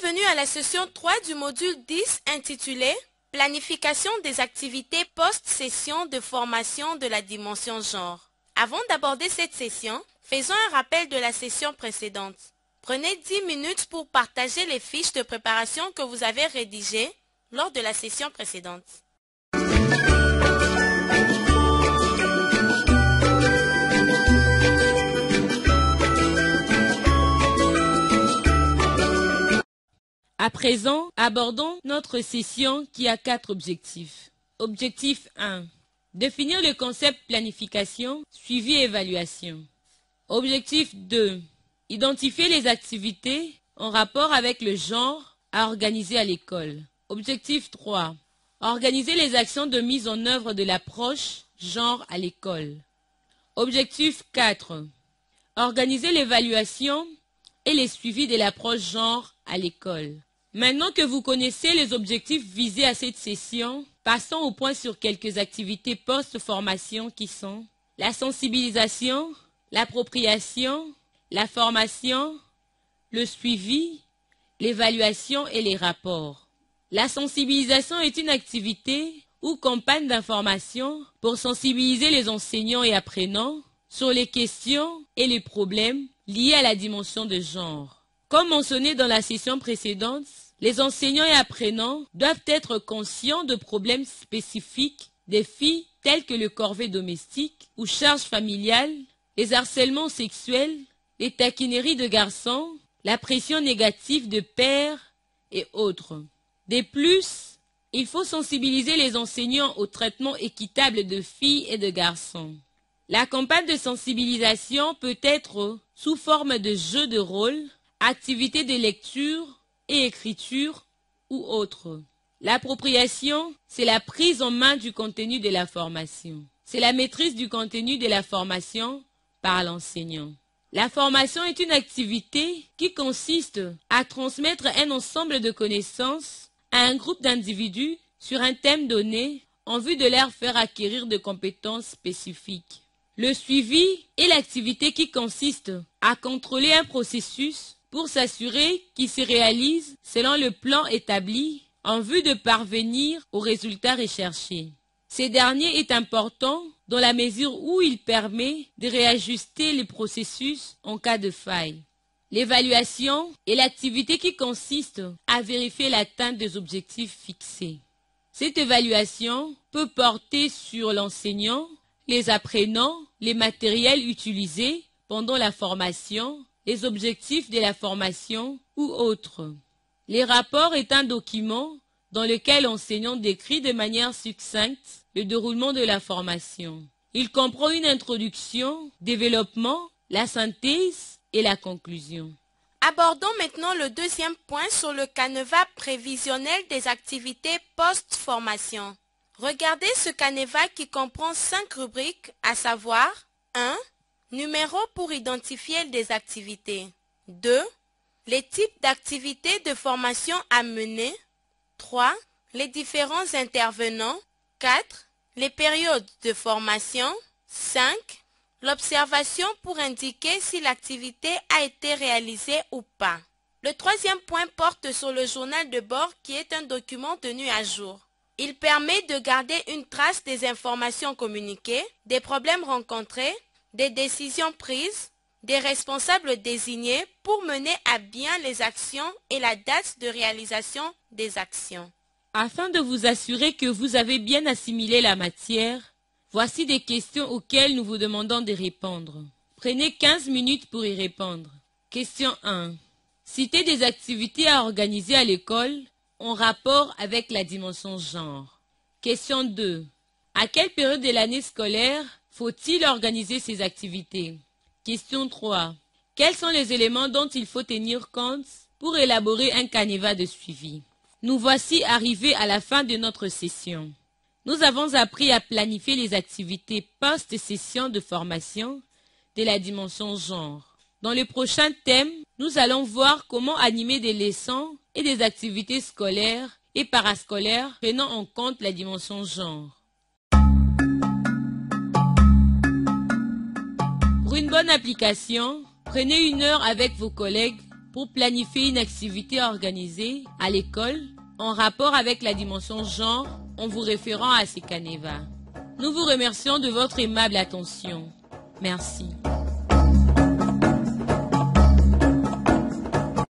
Bienvenue à la session 3 du module 10 intitulé Planification des activités post-session de formation de la dimension genre. Avant d'aborder cette session, faisons un rappel de la session précédente. Prenez 10 minutes pour partager les fiches de préparation que vous avez rédigées lors de la session précédente. À présent, abordons notre session qui a 4 objectifs. Objectif 1. Définir le concept planification, suivi et évaluation. Objectif 2. Identifier les activités en rapport avec le genre à organiser à l'école. Objectif 3. Organiser les actions de mise en œuvre de l'approche genre à l'école. Objectif 4. Organiser l'évaluation et les suivis de l'approche genre à l'école. Maintenant que vous connaissez les objectifs visés à cette session, passons au point sur quelques activités post-formation qui sont la sensibilisation, l'appropriation, la formation, le suivi, l'évaluation et les rapports. La sensibilisation est une activité ou campagne d'information pour sensibiliser les enseignants et apprenants sur les questions et les problèmes liés à la dimension de genre. Comme mentionné dans la session précédente, les enseignants et apprenants doivent être conscients de problèmes spécifiques des filles tels que le corvée domestique ou charge familiale, les harcèlements sexuels, les taquineries de garçons, la pression négative de pères et autres. De plus, il faut sensibiliser les enseignants au traitement équitable de filles et de garçons. La campagne de sensibilisation peut être sous forme de jeux de rôle, activités de lecture et écriture ou autres. L'appropriation, c'est la prise en main du contenu de la formation. C'est la maîtrise du contenu de la formation par l'enseignant. La formation est une activité qui consiste à transmettre un ensemble de connaissances à un groupe d'individus sur un thème donné en vue de leur faire acquérir de compétences spécifiques. Le suivi est l'activité qui consiste à contrôler un processus pour s'assurer qu'il se réalise selon le plan établi en vue de parvenir aux résultats recherchés. Ce dernier est important dans la mesure où il permet de réajuster le processus en cas de faille. L'évaluation est l'activité qui consiste à vérifier l'atteinte des objectifs fixés. Cette évaluation peut porter sur l'enseignant, les apprenants, les matériels utilisés pendant la formation, les objectifs de la formation ou autres. Les rapports est un document dans lequel l'enseignant décrit de manière succincte le déroulement de la formation. Il comprend une introduction, développement, la synthèse et la conclusion. Abordons maintenant le deuxième point sur le canevas prévisionnel des activités post-formation. Regardez ce canevas qui comprend 5 rubriques, à savoir 1. Numéro pour identifier des activités. 2. Les types d'activités de formation à mener. 3. Les différents intervenants. 4. Les périodes de formation. 5. L'observation pour indiquer si l'activité a été réalisée ou pas. Le troisième point porte sur le journal de bord qui est un document tenu à jour. Il permet de garder une trace des informations communiquées, des problèmes rencontrés, des décisions prises, des responsables désignés pour mener à bien les actions et la date de réalisation des actions. Afin de vous assurer que vous avez bien assimilé la matière, voici des questions auxquelles nous vous demandons de répondre. Prenez 15 minutes pour y répondre. Question 1. Citez des activités à organiser à l'école en rapport avec la dimension genre. Question 2. À quelle période de l'année scolaire faut-il organiser ces activités? Question 3. Quels sont les éléments dont il faut tenir compte pour élaborer un canevas de suivi? Nous voici arrivés à la fin de notre session. Nous avons appris à planifier les activités post-session de formation de la dimension genre. Dans le prochain thème, nous allons voir comment animer des leçons et des activités scolaires et parascolaires prenant en compte la dimension genre. Pour une bonne application, prenez 1 heure avec vos collègues pour planifier une activité organisée à l'école en rapport avec la dimension genre en vous référant à ces canevas. Nous vous remercions de votre aimable attention. Merci.